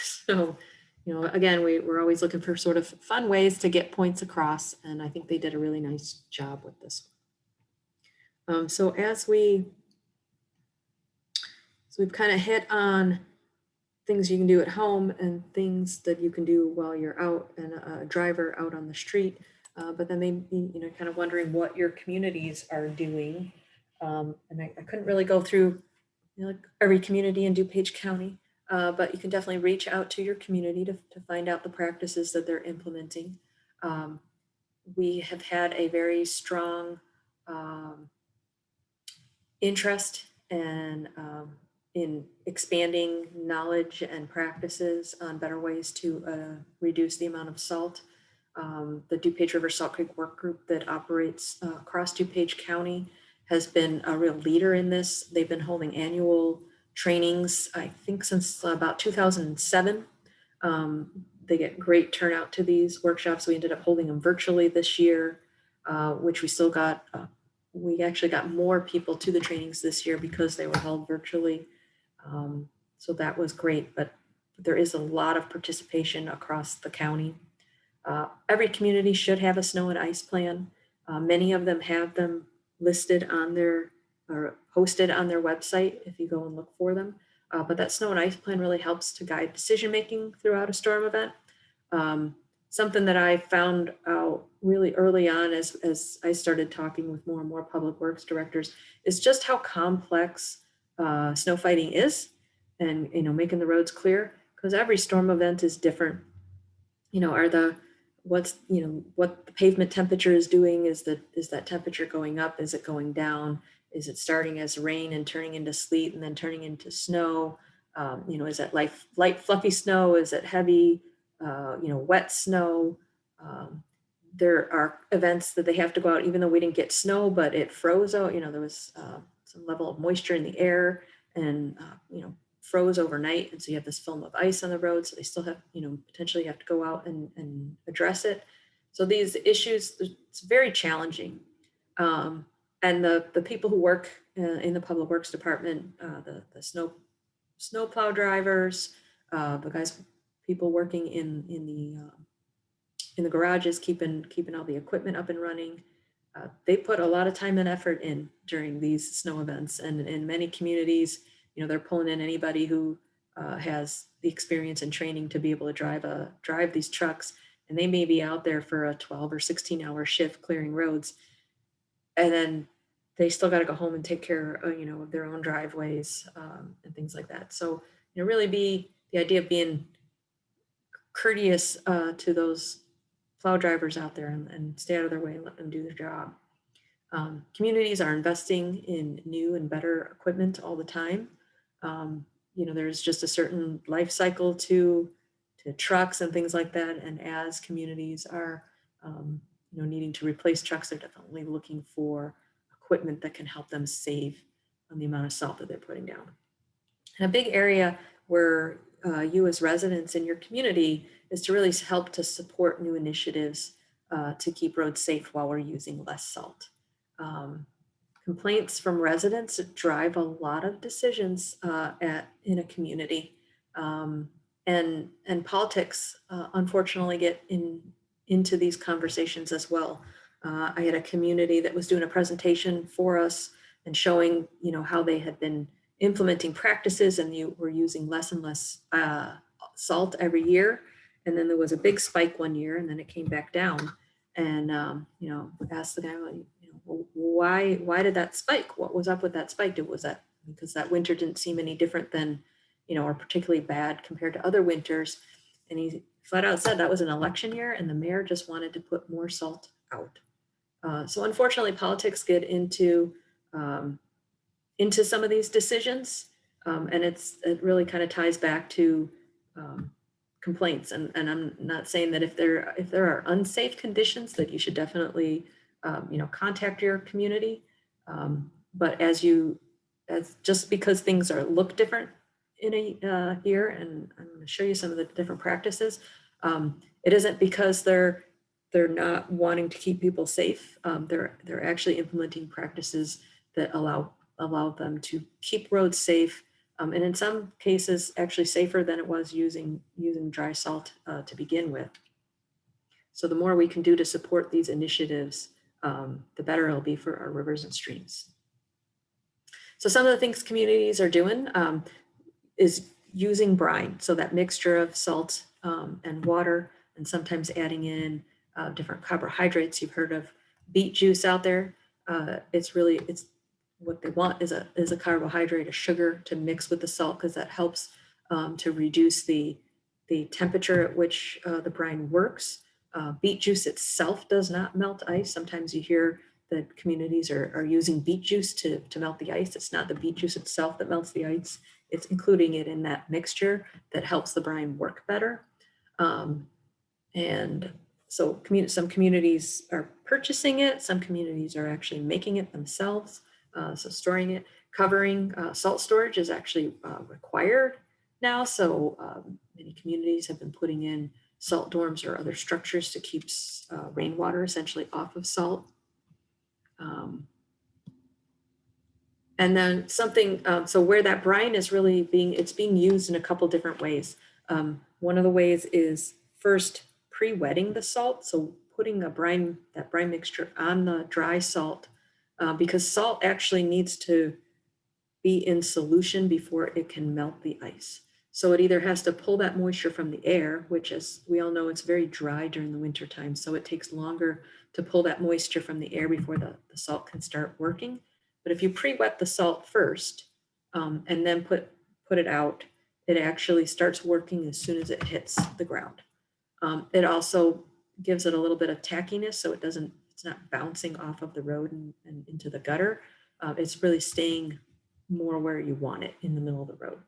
So, again, we're always looking for sort of fun ways to get points across, and I think they did a really nice job with this one. So we've kind of hit on things you can do at home and things that you can do while you're out and a driver out on the street. But then maybe, kind of wondering what your communities are doing. And I couldn't really go through every community in DuPage County, but you can definitely reach out to your community to find out the practices that they're implementing. We have had a very strong interest and in expanding knowledge and practices on better ways to reduce the amount of salt. The DuPage River Salt Creek Work Group that operates across DuPage County has been a real leader in this. They've been holding annual trainings, I think since about 2007. They get great turnout to these workshops. We ended up holding them virtually this year, which we still got, we actually got more people to the trainings this year because they were held virtually. So that was great, but there is a lot of participation across the county. Every community should have a snow and ice plan. Many of them have them listed on their or posted on their website if you go and look for them. But that snow and ice plan really helps to guide decision-making throughout a storm event. Something that I found out really early on as I started talking with more and more public works directors is just how complex snow fighting is, and making the roads clear, because every storm event is different. What the pavement temperature is doing, is that temperature going up? Is it going down? Is it starting as rain and turning into sleet and then turning into snow? Is it light fluffy snow? Is it heavy, wet snow? There are events that they have to go out, even though we didn't get snow, but it froze out. There was some level of moisture in the air, and froze overnight, and so you have this film of ice on the road, so they still have potentially have to go out and address it. So these issues, it's very challenging, and the people who work in the public works department, the snow plow drivers, the people working in the in the garages, keeping all the equipment up and running. They put a lot of time and effort in during these snow events, and in many communities, they're pulling in anybody who has the experience and training to be able to drive these trucks, and they may be out there for a 12 or 16-hour shift clearing roads, and then they still got to go home and take care of their own driveways and things like that. So really be the idea of being courteous to those plow drivers out there and stay out of their way and let them do their job. Communities are investing in new and better equipment all the time. There's just a certain life cycle to trucks and things like that. And as communities are, needing to replace trucks, they're definitely looking for equipment that can help them save on the amount of salt that they're putting down. And a big area where you as residents in your community is to really help to support new initiatives to keep roads safe while we're using less salt. Complaints from residents drive a lot of decisions in a community, and politics unfortunately get into these conversations as well. I had a community that was doing a presentation for us and showing how they had been implementing practices, and you were using less and less salt every year, and then there was a big spike one year, and then it came back down. And asked the guy, well, why did that spike? What was up with that spike? Was that because that winter didn't seem any different than, or particularly bad compared to other winters? And he flat out said that was an election year, and the mayor just wanted to put more salt out. So unfortunately, politics get into some of these decisions, and it really kind of ties back to complaints. And I'm not saying that if there are unsafe conditions that you should definitely contact your community, but as just because things look different in a year, and I'm going to show you some of the different practices, it isn't because they're not wanting to keep people safe. They're actually implementing practices that allow them to keep roads safe, and in some cases actually safer than it was using dry salt to begin with. So the more we can do to support these initiatives, the better it'll be for our rivers and streams. So some of the things communities are doing is using brine, so that mixture of salt and water, and sometimes adding in different carbohydrates. You've heard of beet juice out there. It's what they want is a carbohydrate, a sugar to mix with the salt, because that helps to reduce the temperature at which the brine works. Beet juice itself does not melt ice. Sometimes you hear that communities are using beet juice to melt the ice. It's not the beet juice itself that melts the ice. It's including it in that mixture that helps the brine work better. And so some communities are purchasing it. Some communities are actually making it themselves. So storing it, covering salt storage is actually required now. So many communities have been putting in salt dorms or other structures to keep rainwater essentially off of salt. And then something, so where that brine is really it's being used in a couple different ways. One of the ways is first pre-wetting the salt. So putting that brine mixture on the dry salt, because salt actually needs to be in solution before it can melt the ice. So it either has to pull that moisture from the air, which, as we all know, it's very dry during the winter time. So it takes longer to pull that moisture from the air before the salt can start working. But if you pre-wet the salt first and then put it out, it actually starts working as soon as it hits the ground. It also gives it a little bit of tackiness, so it's not bouncing off of the road and into the gutter. It's really staying more where you want it, in the middle of the road.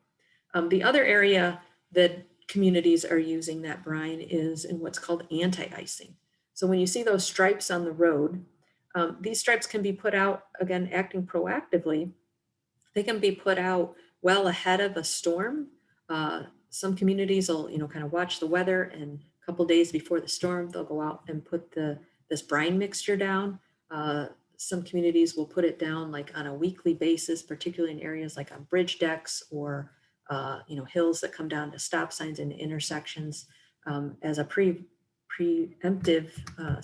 The other area that communities are using that brine is in what's called anti-icing. So when you see those stripes on the road, these stripes can be put out, again, acting proactively. They can be put out well ahead of a storm. Some communities will, kind of watch the weather, and a couple days before the storm, they'll go out and put this brine mixture down. Some communities will put it down like on a weekly basis, particularly in areas like on bridge decks or hills that come down to stop signs and intersections, as a preemptive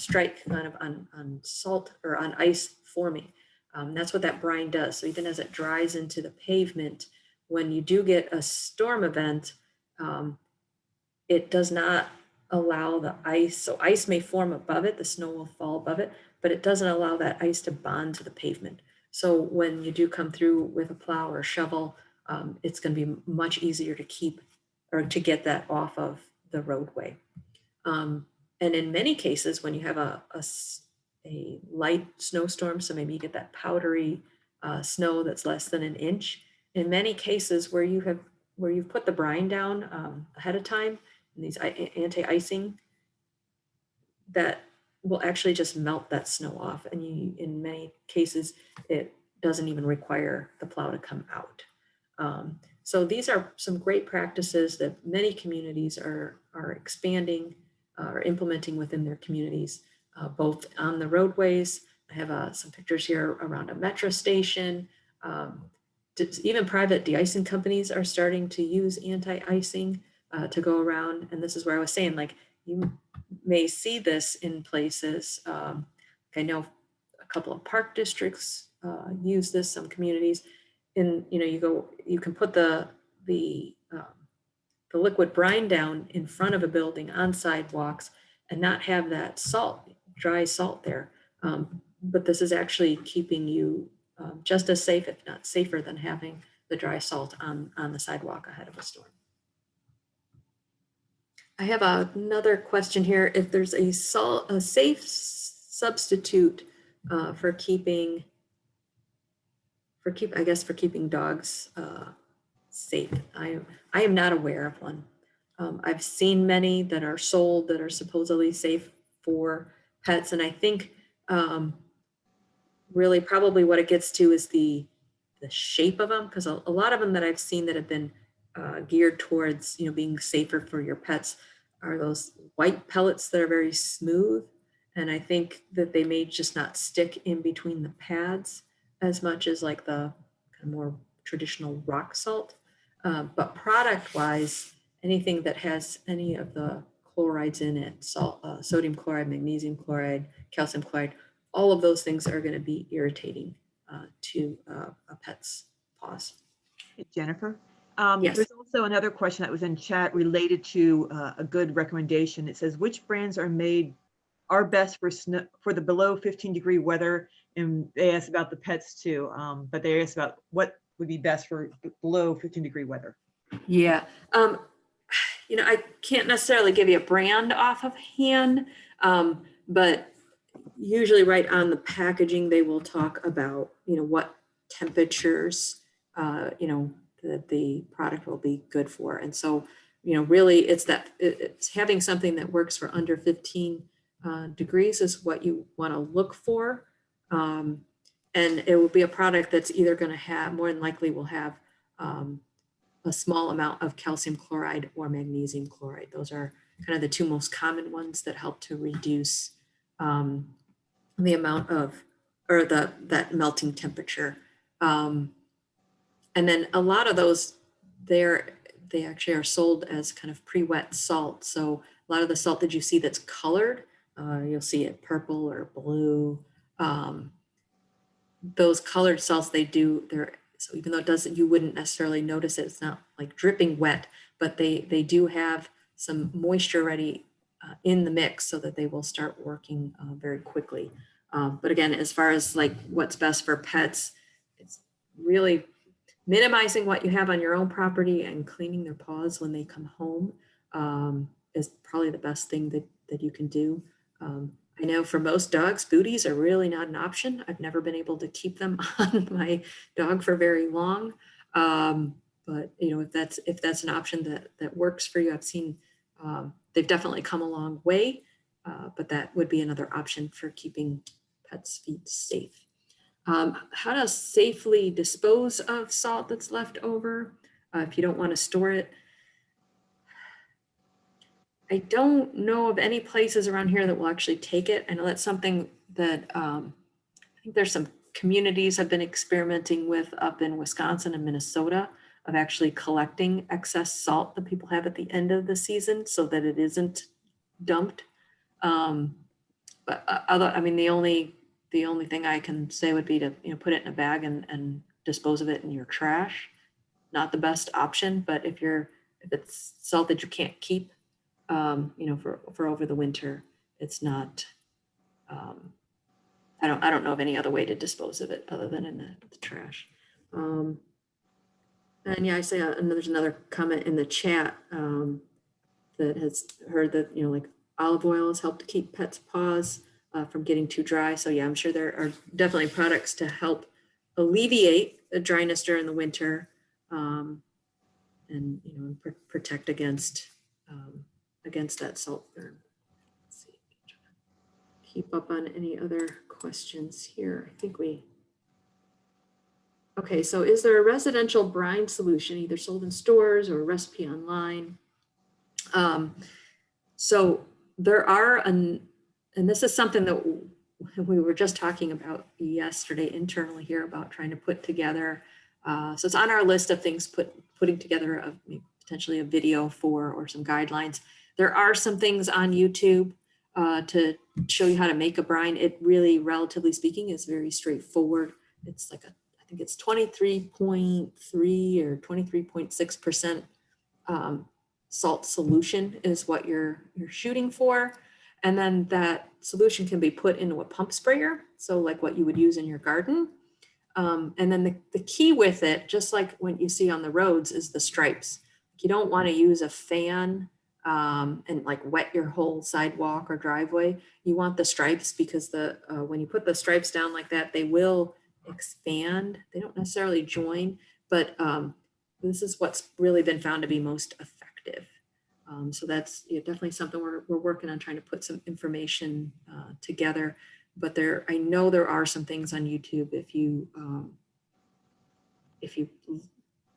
strike kind of on salt or on ice forming. That's what that brine does. So even as it dries into the pavement, when you do get a storm event, it does not allow the ice. So ice may form above it, the snow will fall above it, but it doesn't allow that ice to bond to the pavement. So when you do come through with a plow or a shovel, it's going to be much easier to keep or to get that off of the roadway. And in many cases, when you have a light snowstorm, so maybe you get that powdery snow that's less than an inch, in many cases where you've put the brine down ahead of time, and these anti-icing, that will actually just melt that snow off. And in many cases, it doesn't even require the plow to come out. So these are some great practices that many communities are expanding or implementing within their communities, both on the roadways. I have some pictures here around a metro station. Even private de-icing companies are starting to use anti-icing to go around. And this is where I was saying, like, you may see this in places. I know a couple of park districts use this, some communities. And you can put the liquid brine down in front of a building on sidewalks and not have that dry salt there. But this is actually keeping you just as safe, if not safer, than having the dry salt on the sidewalk ahead of a storm. I have another question here. If there's a safe substitute for keeping dogs safe. I am not aware of one. I've seen many that are sold that are supposedly safe for pets, and I think really probably what it gets to is the shape of them, because a lot of them that I've seen that have been geared towards being safer for your pets are those white pellets that are very smooth, and I think that they may just not stick in between the pads as much as like the kind of more traditional rock salt. But product-wise, anything that has any of the chlorides in it, sodium chloride, magnesium chloride, calcium chloride, all of those things are going to be irritating to a pet's paws. Jennifer? Yes. There's also another question that was in chat related to a good recommendation. It says, which brands are best for the below 15-degree weather? And they asked about the pets too, but they asked about what would be best for below 15-degree weather. Yeah. I can't necessarily give you a brand off of hand, but usually right on the packaging, they will talk about, what temperatures, that the product will be good for. And so, really it's having something that works for under 15 degrees is what you want to look for. And it will be a product that's either going to have, more than likely will have a small amount of calcium chloride or magnesium chloride. Those are kind of the two most common ones that help to reduce the amount of, or that melting temperature. And then a lot of those, they actually are sold as kind of pre-wet salt. So a lot of the salt that you see that's colored, you'll see it purple or blue. Those colored salts, so even though it doesn't, you wouldn't necessarily notice it. It's not like dripping wet, but they do have some moisture already in the mix so that they will start working very quickly. But again, as far as like what's best for pets, it's really minimizing what you have on your own property and cleaning their paws when they come home is probably the best thing that you can do. I know for most dogs, booties are really not an option. I've never been able to keep them on my dog for very long. But if that's an option that works for you, I've seen they've definitely come a long way, but that would be another option for keeping pets' feet safe. How to safely dispose of salt that's left over if you don't want to store it. I don't know of any places around here that will actually take it. I know that's something that I think there's some communities have been experimenting with up in Wisconsin and Minnesota of actually collecting excess salt that people have at the end of the season so that it isn't dumped. But other, I mean, the only thing I can say would be to, put it in a bag and dispose of it in your trash. Not the best option, but if it's salt that you can't keep, for over the winter, it's not, I don't know of any other way to dispose of it other than in the trash. And yeah, I say there's another comment in the chat that has heard that, like olive oil has helped to keep pets' paws from getting too dry. So yeah, I'm sure there are definitely products to help alleviate the dryness during the winter, and protect against that salt burn. Let's see, keep up on any other questions here. I think okay, so is there a residential brine solution either sold in stores or a recipe online? So there are, and this is something that we were just talking about yesterday internally here about trying to put together. So it's on our list of things putting together potentially a video for, or some guidelines. There are some things on YouTube to show you how to make a brine. It really, relatively speaking, is very straightforward. It's like I think it's 23.3 or 23.6% salt solution is what you're shooting for. And then that solution can be put into a pump sprayer. So like what you would use in your garden. And then the key with it, just like when you see on the roads, is the stripes. You don't want to use a fan and like wet your whole sidewalk or driveway. You want the stripes because when you put the stripes down like that, they will expand. They don't necessarily join, but this is what's really been found to be most effective. So that's definitely something we're working on, trying to put some information together. But I know there are some things on YouTube if you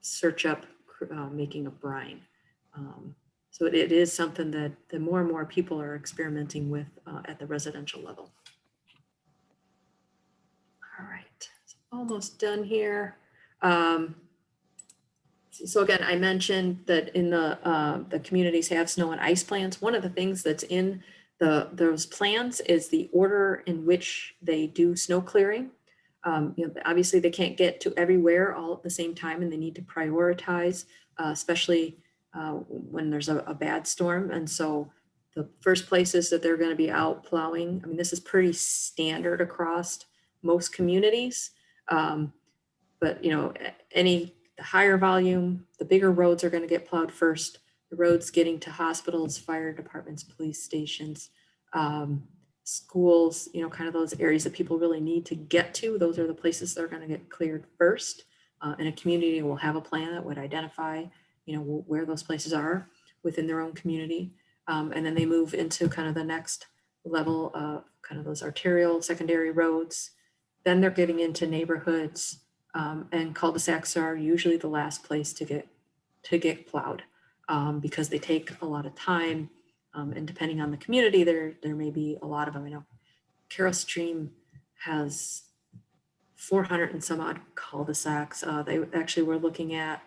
search up making a brine. So it is something that the more and more people are experimenting with at the residential level. All right, so almost done here. So again, I mentioned that in the communities have snow and ice plans. One of the things that's in those plans is the order in which they do snow clearing. Obviously they can't get to everywhere all at the same time, and they need to prioritize, especially when there's a bad storm. And so the first places that they're going to be out plowing, I mean, this is pretty standard across most communities. But the higher volume, the bigger roads are going to get plowed first. The roads getting to hospitals, fire departments, police stations, schools, kind of those areas that people really need to get to. Those are the places that are going to get cleared first. And a community will have a plan that would identify, where those places are within their own community. And then they move into kind of the next level of kind of those arterial secondary roads. Then they're getting into neighborhoods. And cul-de-sacs are usually the last place to get plowed because they take a lot of time. And depending on the community, there may be a lot of them. I know Carroll Stream has 400 and some odd cul-de-sacs. They actually were looking at,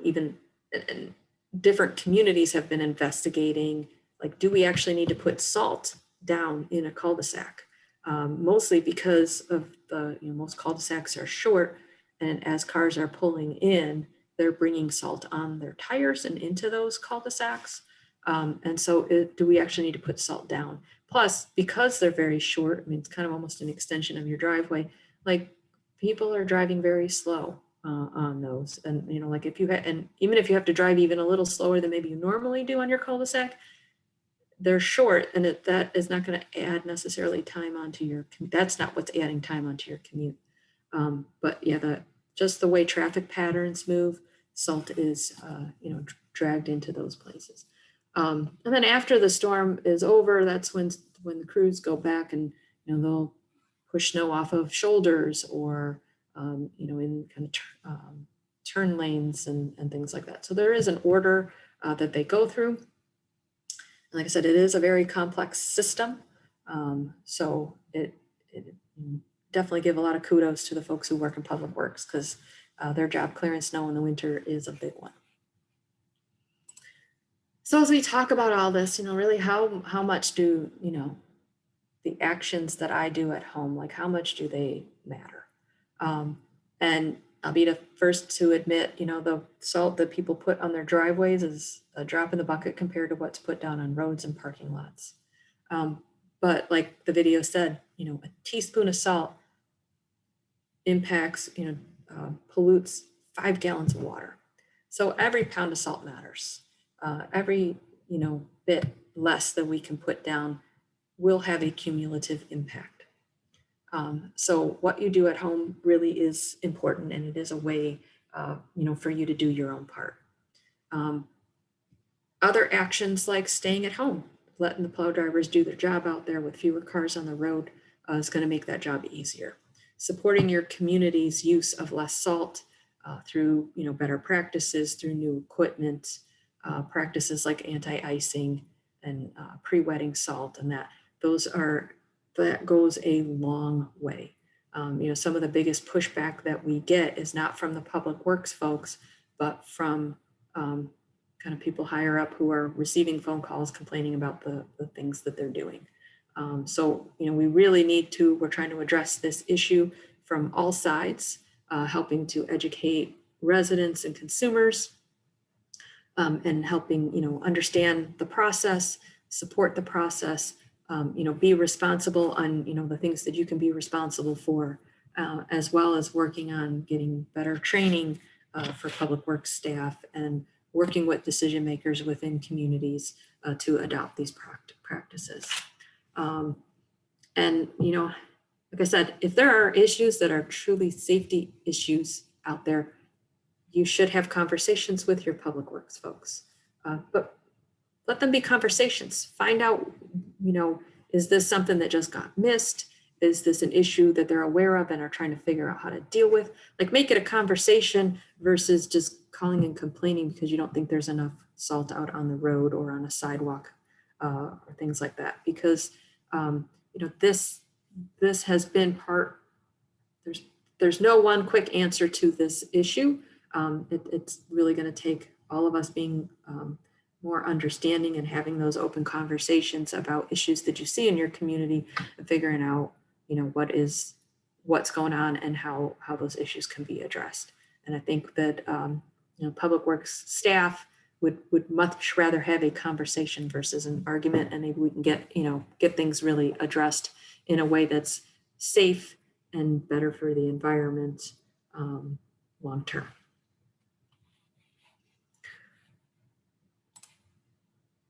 even and different communities have been investigating, like, do we actually need to put salt down in a cul-de-sac? Mostly because of most cul-de-sacs are short, and as cars are pulling in, they're bringing salt on their tires and into those cul-de-sacs. And so do we actually need to put salt down? Plus, because they're very short, I mean, it's kind of almost an extension of your driveway, like people are driving very slow on those. And, like and even if you have to drive even a little slower than maybe you normally do on your cul-de-sac, they're short, and that is not going to add necessarily time onto your commute. That's not what's adding time onto your commute. But yeah, just the way traffic patterns move, salt is dragged into those places. And then after the storm is over, that's when the crews go back and they'll push snow off of shoulders or in kind of turn lanes and things like that. So there is an order that they go through. Like I said, it is a very complex system. So it definitely give a lot of kudos to the folks who work in public works, because their job clearing snow in the winter is a big one. So as we talk about all this, really how much do, the actions that I do at home, like how much do they matter? And I'll be the first to admit, the salt that people put on their driveways is a drop in the bucket compared to what's put down on roads and parking lots. But like the video said, a teaspoon of salt impacts, pollutes 5 gallons of water. So every pound of salt matters. Every, bit less that we can put down will have a cumulative impact. So what you do at home really is important, and it is a way, for you to do your own part. Other actions like staying at home, letting the plow drivers do their job out there with fewer cars on the road is going to make that job easier. Supporting your community's use of less salt through, better practices, through new equipment, practices like anti-icing and pre-wetting salt, and that goes a long way. Some of the biggest pushback that we get is not from the public works folks, but from kind of people higher up who are receiving phone calls complaining about the things that they're doing. So, we really we're trying to address this issue from all sides, helping to educate residents and consumers, and helping, understand the process, support the process, be responsible on, the things that you can be responsible for, as well as working on getting better training for public works staff and working with decision makers within communities to adopt these practices. And, like I said, if there are issues that are truly safety issues out there, you should have conversations with your public works folks. But let them be conversations. Find out, is this something that just got missed? Is this an issue that they're aware of and are trying to figure out how to deal with? Like, make it a conversation versus just calling and complaining because you don't think there's enough salt out on the road or on a sidewalk or things like that. Because, this has been there's no one quick answer to this issue. It's really going to take all of us being more understanding and having those open conversations about issues that you see in your community and figuring out, what's going on and how those issues can be addressed. And I think that, public works staff would much rather have a conversation versus an argument, and maybe we can get things really addressed in a way that's safe and better for the environment long term.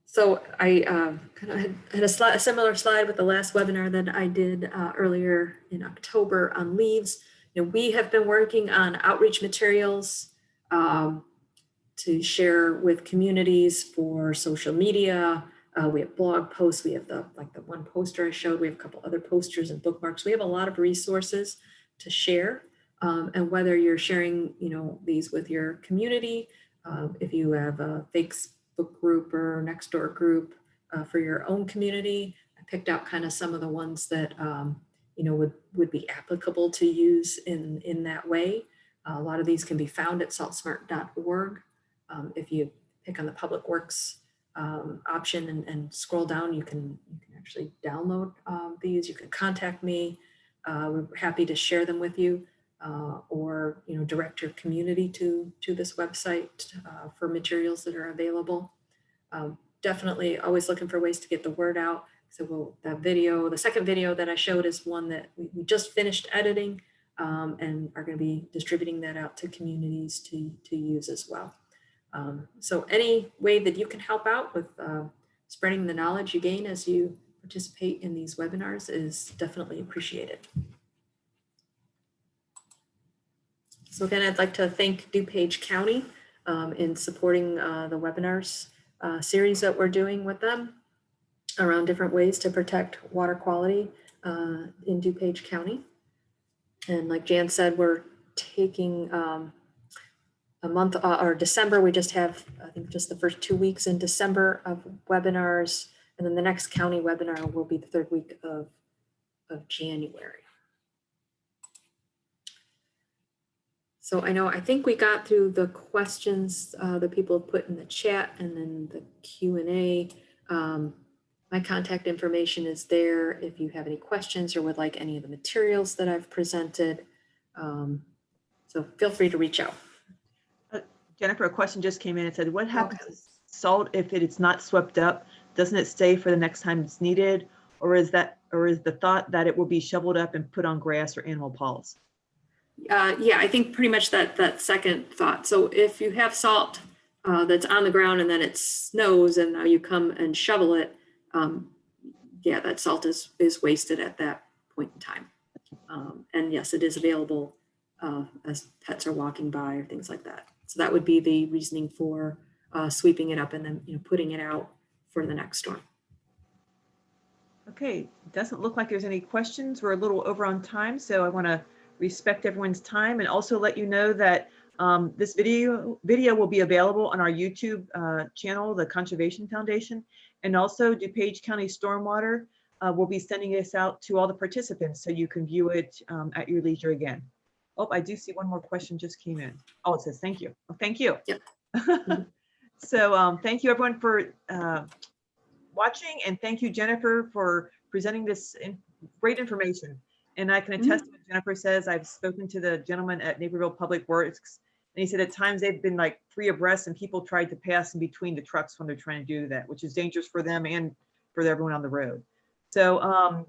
So I kind of had a similar slide with the last webinar that I did earlier in October on leaves. We have been working on outreach materials to share with communities for social media. We have blog posts. We have the one poster I showed. We have a couple other posters and bookmarks. We have a lot of resources to share. And whether you're sharing, these with your community, if you have a Facebook group or Nextdoor group for your own community, I picked out kind of some of the ones that would be applicable to use in that way. A lot of these can be found at saltsmart.org. If you pick on the public works option and scroll down, you can actually download these. You can contact me. We're happy to share them with you, or direct your community to this website for materials that are available. Definitely always looking for ways to get the word out. So the second video that I showed is one that we just finished editing and are going to be distributing that out to communities to use as well. So any way that you can help out with spreading the knowledge you gain as you participate in these webinars is definitely appreciated. So again, I'd like to thank DuPage County in supporting the webinars series that we're doing with them around different ways to protect water quality in DuPage County. And like Jan said, we're taking a month or December. We just have, I think, just the first 2 weeks in December of webinars. And then the next county webinar will be the third week of January. So I think we got through the questions that people have put in the chat and then the Q&A. My contact information is there if you have any questions or would like any of the materials that I've presented. So feel free to reach out. Jennifer, a question just came in. It said, what happens to salt if it's not swept up? Doesn't it stay for the next time it's needed? Or is the thought that it will be shoveled up and put on grass or animal paws? Yeah, I think pretty much that second thought. So if you have salt that's on the ground and then it snows and now you come and shovel it, yeah, that salt is wasted at that point in time. And yes, it is available as pets are walking by or things like that. So that would be the reasoning for sweeping it up and then putting it out for the next storm. Okay, doesn't look like there's any questions. We're a little over on time, so I want to respect everyone's time and also let you know that this video will be available on our YouTube channel, the Conservation Foundation, and also DuPage County Stormwater will be sending this out to all the participants so you can view it at your leisure again. Oh, I do see one more question just came in. Oh, it says thank you. Oh, thank you. Yep. So thank you everyone for watching, and thank you, Jennifer, for presenting this great information. And I can attest to what Jennifer says. I've spoken to the gentleman at Naperville Public Works, and he said at times they've been like 3 abreast and people tried to pass in between the trucks when they're trying to do that, which is dangerous for them and for everyone on the road. So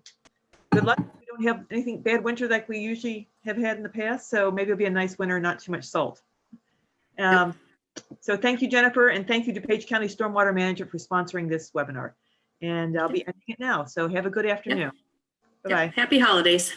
good luck. We don't have anything bad winter like we usually have had in the past. So maybe it'll be a nice winter, not too much salt. So thank you, Jennifer, and thank you to DuPage County Stormwater Manager for sponsoring this webinar. And I'll be ending it now. So have a good afternoon. Bye-bye. Happy holidays.